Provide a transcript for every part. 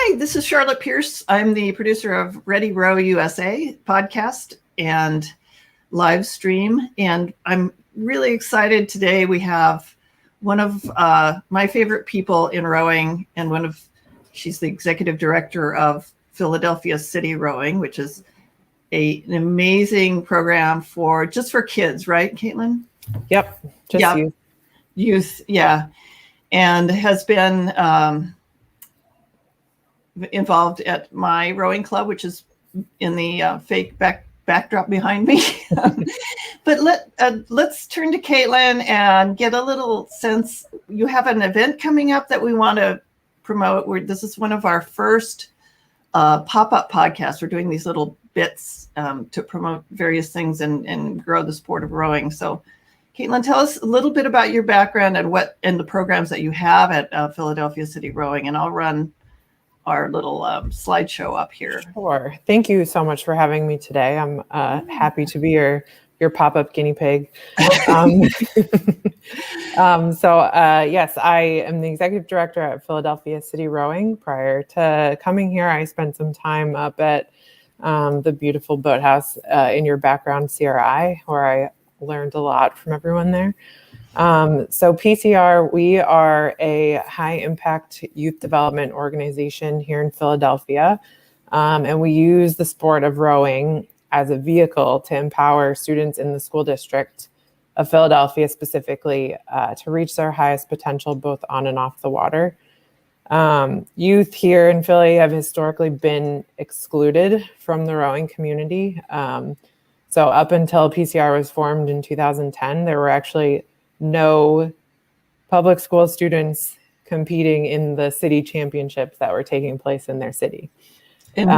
Hi, this is Charlotte Pierce. I'm the producer of Ready Row USA podcast and live stream. And I'm really excited today. We have one of my favorite people in rowing, and she's the executive director of Philadelphia City Rowing, which is an amazing program for kids, right, Caitlin? Yep. Just youth. Yeah. And has been involved at my rowing club, which is in the fake backdrop behind me. But let's turn to Caitlin and get a little sense. You have an event coming up that we want to promote. This is one of our first pop-up podcasts. We're doing these little bits to promote various things and grow the sport of rowing. So Caitlin, tell us a little bit about your background and the programs that you have at Philadelphia City Rowing, and I'll run our little slideshow up here. Sure. Thank you so much for having me today. I'm happy to be your pop-up guinea pig. Yes, I am the executive director at Philadelphia City Rowing. Prior to coming here, I spent some time up at the beautiful boathouse in your background, CRI, where I learned a lot from everyone there. So PCR, we are a high impact youth development organization here in Philadelphia. And we use the sport of rowing as a vehicle to empower students in the school district of Philadelphia specifically to reach their highest potential, both on and off the water. Youth here in Philly have historically been excluded from the rowing community. So up until PCR was formed in 2010, there were actually no public school students competing in the city championships that were taking place in their city. And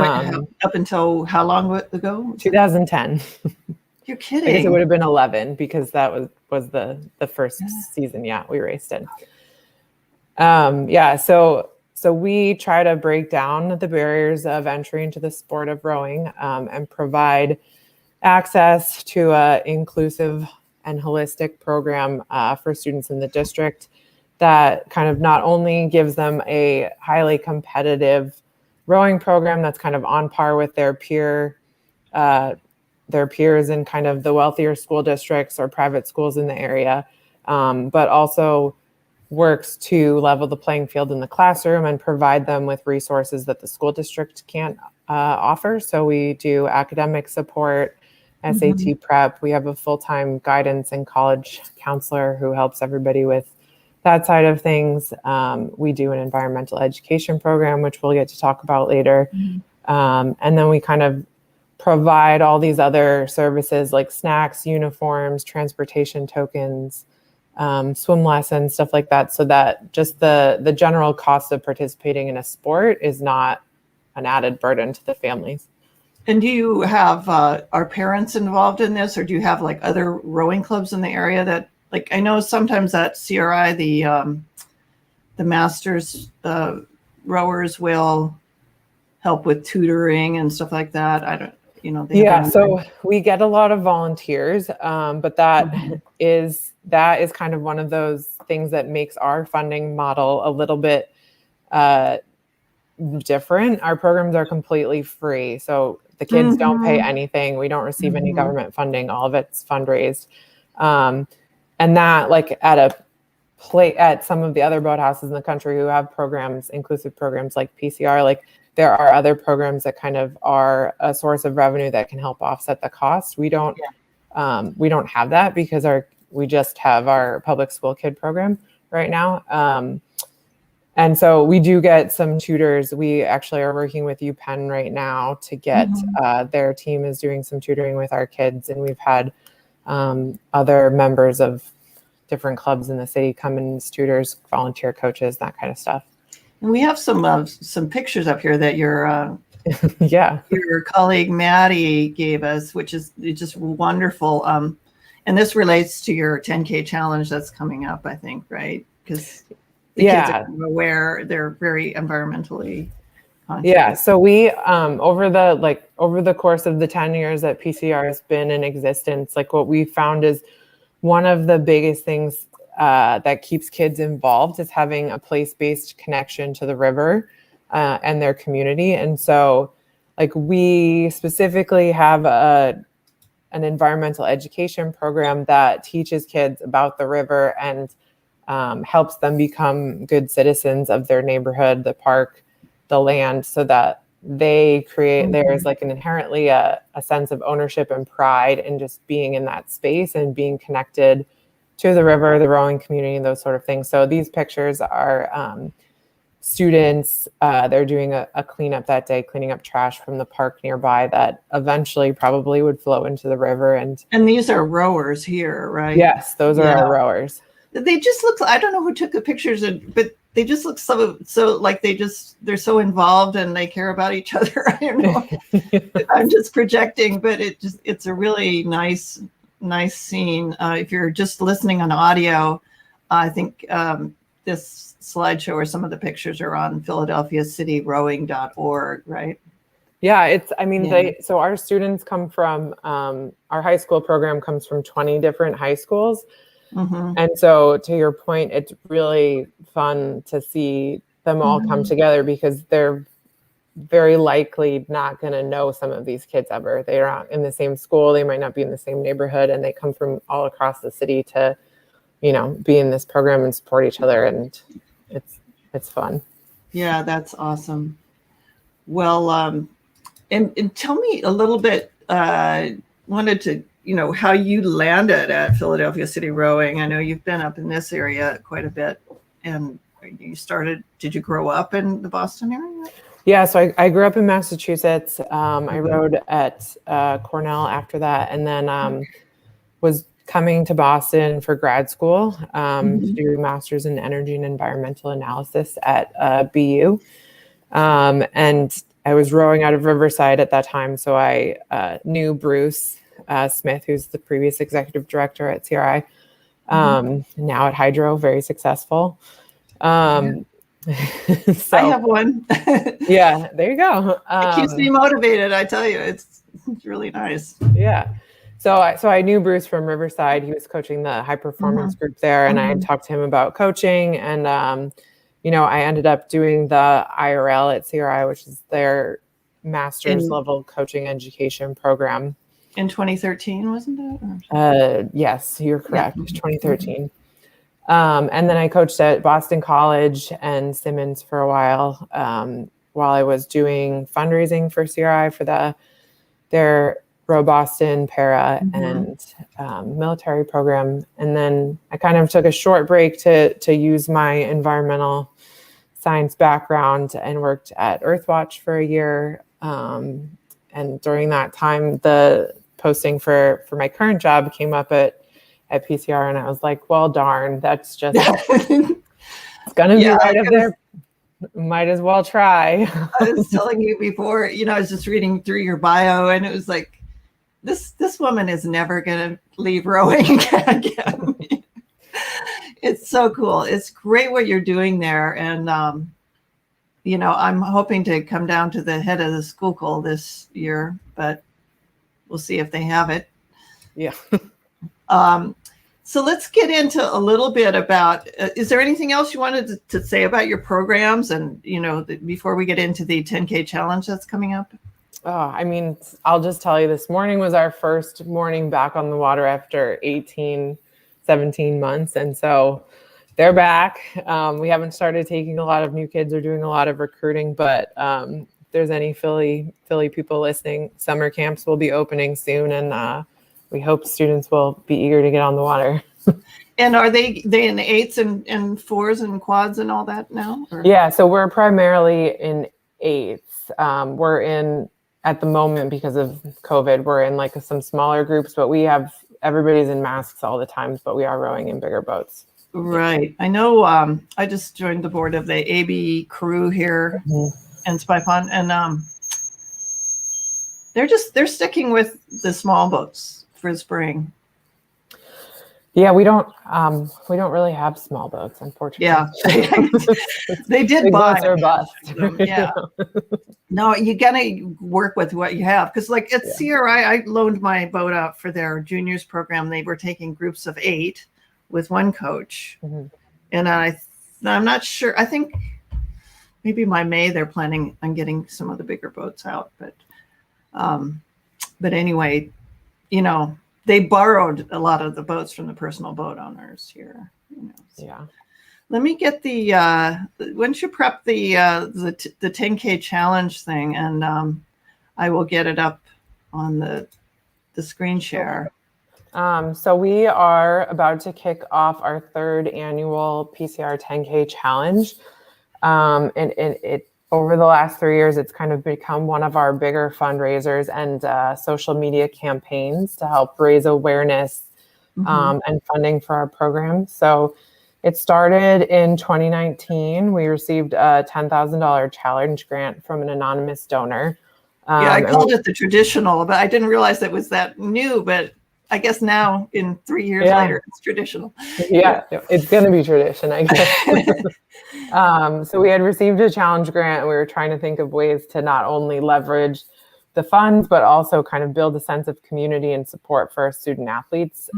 up until how long ago? 2010. You're kidding. I guess it would have been 11 because that was the first season. Yeah, we raced in. So we try to break down the barriers of entry into the sport of rowing and provide access to an inclusive and holistic program for students in the district that kind of not only gives them a highly competitive rowing program that's kind of on par with their peers in kind of the wealthier school districts or private schools in the area, but also works to level the playing field in the classroom and provide them with resources that the school district can't offer. So we do academic support, SAT prep. We have a full-time guidance and college counselor who helps everybody with that side of things. We do an environmental education program, which we'll get to talk about later. And then we kind of provide all these other services like snacks, uniforms, transportation tokens, swim lessons, stuff like that, so that just the general cost of participating in a sport is not an added burden to the families. And do you have are parents involved in this, or do you have like other rowing clubs in the area that, like, I know sometimes at CRI the masters rowers will help with tutoring and stuff like that. I don't, so we get a lot of volunteers, but that is kind of one of those things that makes our funding model a little bit different. Our programs are completely free, so the kids don't pay anything. We don't receive any government funding. All of it's fundraised. And that, like at some of the other boathouses in the country who have programs, inclusive programs like PCR, like there are other programs that kind of are a source of revenue that can help offset the cost. We don't have that because we just have our public school kid program right now. And so we do get some tutors. We actually are working with UPenn right now to get their team is doing some tutoring with our kids. And we've had other members of different clubs in the city come in as tutors, volunteer coaches, that kind of stuff. And we have some pictures up here that your your colleague Maddie gave us, which is just wonderful. And this relates to your 10K challenge that's coming up, I think, right? Because the kids are aware, they're very environmentally conscious. Yeah. So we over the course of the 10 years that PCR has been in existence, like what we found is one of the biggest things that keeps kids involved is having a place-based connection to the river. and their community. And so like we specifically have an environmental education program that teaches kids about the river and helps them become good citizens of their neighborhood, the park, the land, so that they create, there's like an inherently a sense of ownership and pride in just being in that space and being connected to the river, the rowing community, and those sort of things. So these pictures are students, they're doing a cleanup that day, cleaning up trash from the park nearby that eventually probably would flow into the river. And these are rowers here, right? Yes, those are our rowers. They just look, I don't know who took the pictures, but they just look so like they're so involved and they care about each other. I don't know. I'm just projecting, but it's a really nice scene. If you're just listening on audio, I think this slideshow or some of the pictures are on philadelphiacityrowing.org, right? Yeah, so our students come from, our high school program comes from 20 different high schools. And so to your point, it's really fun to see them all come together because they're very likely not going to know some of these kids ever. They're not in the same school. They might not be in the same neighborhood, and they come from all across the city to, be in this program and support each other. And it's fun. Yeah, that's awesome. Well, and tell me a little bit, wanted to, how you landed at Philadelphia City Rowing. I know you've been up in this area quite a bit, and did you grow up in the Boston area? Yeah, so I grew up in Massachusetts. I rowed at Cornell after that, and then was coming to Boston for grad school to do a master's in energy and environmental analysis at BU. And I was rowing out of Riverside at that time, so I knew Bruce Smith, who's the previous executive director at CRI, now at Hydro, very successful. So, I have one. Yeah, there you go. It keeps me motivated, I tell you. It's really nice. Yeah. So I knew Bruce from Riverside. He was coaching the high performance group there, and I had talked to him about coaching. And I ended up doing the IRL at CRI, which is their master's level coaching education program. In 2013, wasn't it? Yes, you're correct. 2013. And then I coached at Boston College and Simmons for a while I was doing fundraising for CRI for their Row Boston para and military program. And then I kind of took a short break to use my environmental science background and worked at Earthwatch for a year. And during that time, the posting for my current job came up at PCR, and I was like, well, darn, that's just, it's going to be right up there. Might as well try. I was telling you before, I was just reading through your bio, and it was like, this woman is never going to leave rowing again. It's so cool. It's great what you're doing there. And, I'm hoping to come down to the head of the Schuylkill this year, but we'll see if they have it. Yeah. So let's get into a little bit about, is there anything else you wanted to say about your programs and, before we get into the 10K challenge that's coming up? Oh, I'll just tell you, this morning was our first morning back on the water after 17 months. And so they're back. We haven't started taking a lot of new kids or doing a lot of recruiting, but if there's any Philly people listening, summer camps will be opening soon. And we hope students will be eager to get on the water. And are they in 8s and 4s and quads and all that now? Or? Yeah, so we're primarily in 8s. We're in, at the moment, because of COVID, we're in like some smaller groups, but everybody's in masks all the time, but we are rowing in bigger boats. Right. I know I just joined the board of the AB crew here in Spy Pond, and they're sticking with the small boats for spring. Yeah, we don't really have small boats, unfortunately. Yeah, they did big buy boats are bust. Yeah, no, you gotta work with what you have, because like at CRI, I loaned my boat out for their juniors program. They were taking groups of 8 with one coach, and I'm not sure. I think maybe by May they're planning on getting some of the bigger boats out. But anyway, you know, they borrowed a lot of the boats from the personal boat owners here. You know, so. Yeah. Let me get the why don't you prep the 10K challenge thing, and I will get it up on the screen share. So we are about to kick off our 3rd annual PCR 10K challenge. And it over the last 3 years, it's kind of become one of our bigger fundraisers and social media campaigns to help raise awareness and funding for our program. So it started in 2019. We received a $10,000 challenge grant from an anonymous donor. Yeah, I called it the traditional, but I didn't realize that was that new. But I guess now, in 3 years later, it's traditional. Yeah, it's going to be tradition, I guess. So we had received a challenge grant, and we were trying to think of ways to not only leverage the funds, but also kind of build a sense of community and support for our student athletes.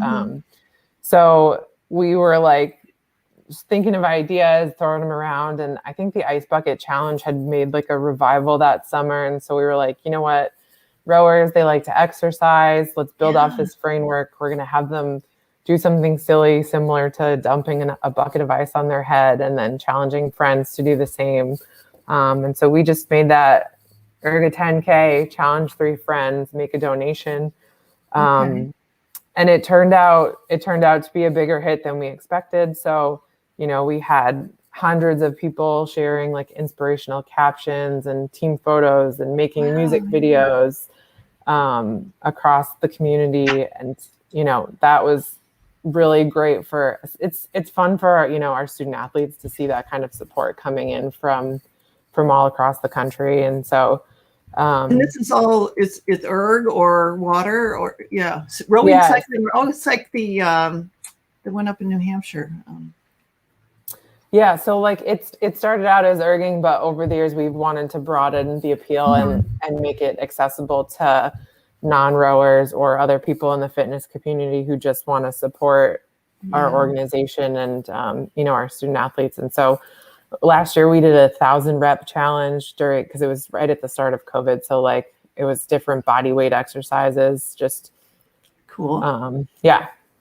So we were like just thinking of ideas, throwing them around. And I think the Ice Bucket Challenge had made like a revival that summer. And so we were like, you know what? Rowers, they like to exercise. Let's build off this framework. We're going to have them do something silly, similar to dumping a bucket of ice on their head and then challenging friends to do the same. And so we just made that erg a 10K, challenge 3 friends, make a donation. And it turned out to be a bigger hit than we expected. So, you know, we had hundreds of people sharing like inspirational captions and team photos and making music videos across the community. And, you know, that was really great for, it's fun for our, you know, our student athletes to see that kind of support coming in from all across the country. And so, and this is all, it's erg or water or rowing cycling. Oh, it's like the one up in New Hampshire. Yeah, so like it started out as erging, but over the years we've wanted to broaden the appeal and make it accessible to non-rowers or other people in the fitness community who just want to support our organization and you know, our student athletes. And so last year we did a 1,000 rep challenge because it was right at the start of COVID. So like it was different body weight exercises, just cool.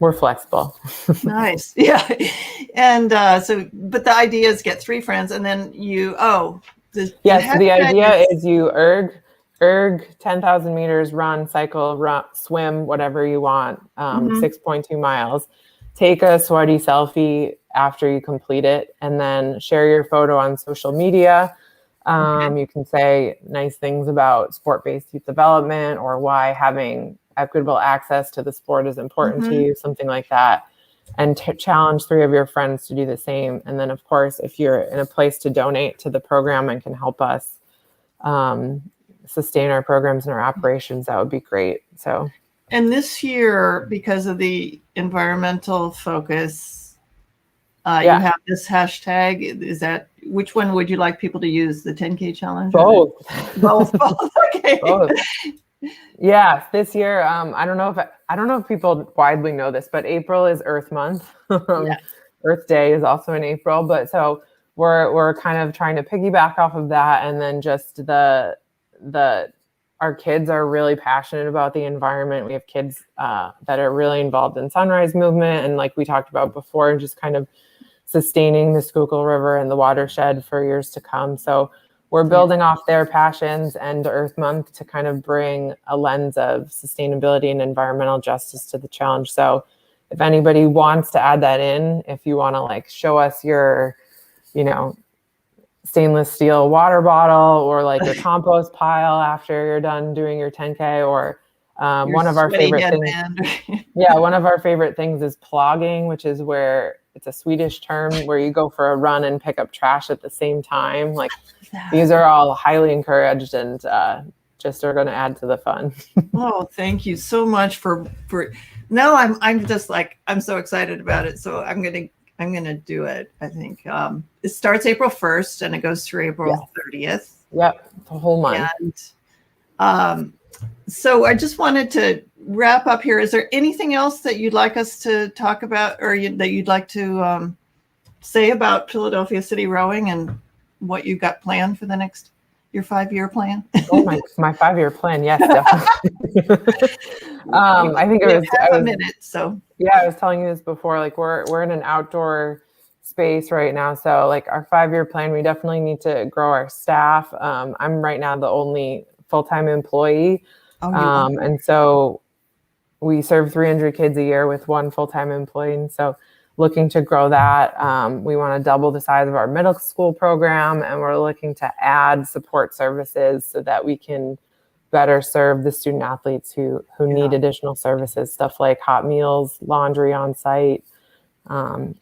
We're flexible. Nice. Yeah. And but the idea is get 3 friends and then so the idea is you erg 10,000 meters, run, cycle, swim, whatever you want, 6.2 miles. Take a sweaty selfie after you complete it and then share your photo on social media. You can say nice things about sport-based youth development or why having equitable access to the sport is important to you, something like that, and challenge 3 of your friends to do the same. And then, of course, if you're in a place to donate to the program and can help us sustain our programs and our operations, that would be great. So, and this year, because of the environmental focus, you have this hashtag. Is that, which one would you like people to use? The 10K challenge? Both. Both. Okay. Both. Yeah, this year, I don't know if people widely know this, but April is Earth Month. Earth Day is also in April, but so we're kind of trying to piggyback off of that, and then just our kids are really passionate about the environment. We have kids that are really involved in Sunrise Movement, and like we talked about before, just kind of sustaining the Schuylkill River and the watershed for years to come. So we're building off their passions and Earth Month to kind of bring a lens of sustainability and environmental justice to the challenge. So if anybody wants to add that in, if you want to like show us your, you know, stainless steel water bottle or like your compost pile after you're done doing your 10K, or one of our favorite things. One of our favorite things is plogging, which is where it's a Swedish term where you go for a run and pick up trash at the same time. Like these are all highly encouraged and just are going to add to the fun. Oh, thank you so much for now. I'm just like, I'm so excited about it. So I'm going to do it. I think it starts April 1st and it goes through April 30th. Yep. The whole month. And so I just wanted to wrap up here. Is there anything else that you'd like us to talk about or that you'd like to say about Philadelphia City Rowing? And what you got planned for your 5-year plan? Oh, my 5-year plan. Yes, definitely. I think we have half a minute. So yeah, I was telling you this before, like we're in an outdoor space right now. So like our 5-year plan, we definitely need to grow our staff. I'm right now the only full-time employee. And so we serve 300 kids a year with one full-time employee. And so looking to grow that. We want to double the size of our middle school program, and we're looking to add support services so that we can better serve the student athletes who need additional services, stuff like hot meals, laundry on site,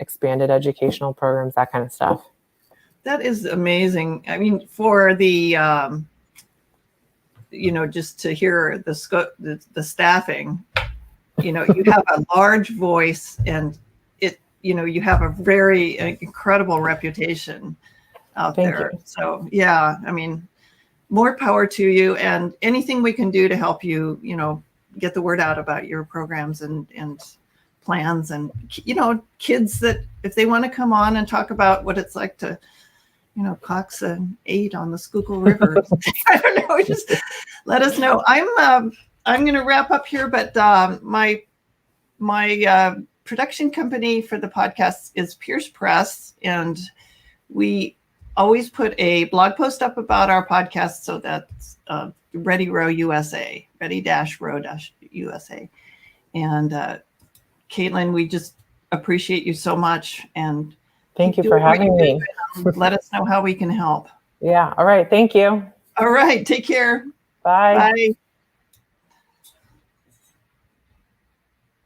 expanded educational programs, that kind of stuff. That is amazing. I mean, for the, just to hear the staffing, you have a large voice, and you have a very incredible reputation out there. So yeah, I mean, more power to you, and anything we can do to help you, get the word out about your programs and plans, and, kids that if they want to come on and talk about what it's like to, cox an 8 on the Schuylkill River. I don't know, just let us know. I'm going to wrap up here, but my production company for the podcast is Pierce Press, and we always put a blog post up about our podcast. So that's Ready Row USA, Ready-Row-USA. And Caitlin, we just appreciate you so much. And thank you for having me. Let us know how we can help. Yeah. All right. Thank you. All right. Take care. Bye. Bye.